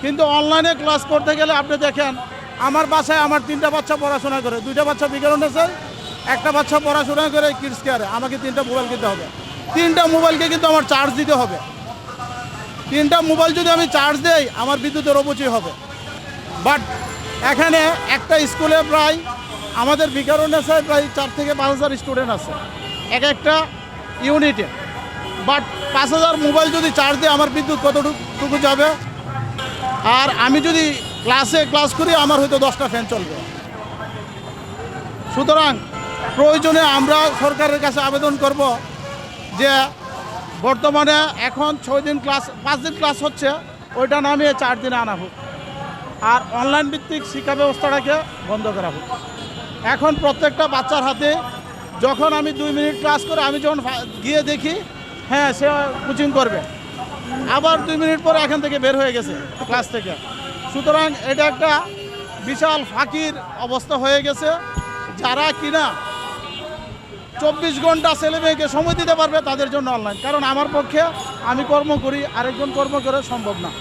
কিন্তু অনলাইনে ক্লাস করতে গেলে আপনি দেখেন আমার বাসায় আমার 3টা বাচ্চা পড়াশোনা করে, 2টা বাচ্চা বিজ্ঞান আছে, একটা বাচ্চা পড়াশোনা করে কিডস কেয়ারে। আমাকে 3টা মোবাইল কিনতে হবে, 3টা মোবাইলকে কিন্তু আমার চার্জ দিতে হবে। 3টা মোবাইল যদি আমি চার্জ দেই আমার বিদ্যুতের অপচয় হবে। বাট এখানে একটা স্কুলে প্রায় আমাদের বিকারণেছে প্রায় 4 থেকে 5,000 স্টুডেন্ট আছে এক একটা ইউনিটে। বাট 5,000 মোবাইল যদি চার্জ দিই আমার বিদ্যুৎ কতটুকু যাবে? আর আমি যদি ক্লাস করি আমার হয়তো 10টা ফ্যান চলবে। সুতরাং প্রয়োজনে আমরা সরকারের কাছে আবেদন করব যে বর্তমানে এখন 6 দিন ক্লাস 5 দিন ক্লাস হচ্ছে, ওইটা নামিয়ে 4 দিনে আনা হোক। আর অনলাইন ভিত্তিক শিক্ষা ব্যবস্থাটাকে বন্ধ করা হোক। এখন প্রত্যেকটা বাচ্চার হাতে যখন আমি 2 মিনিট ক্লাস করে আমি যখন গিয়ে দেখি হ্যাঁ সে কোচিং করবে, আবার 2 মিনিট পরে এখান থেকে বের হয়ে গেছে ক্লাস থেকে। সুতরাং এটা একটা বিশাল ফাঁকির অবস্থা হয়ে গেছে। যারা কিনা 24 ঘন্টা ছেলে মেয়েকে সময় দিতে পারবে তাদের জন্য অনলাইন, কারণ আমার পক্ষে আমি কর্ম করি, আরেকজন কর্ম করে সম্ভব না।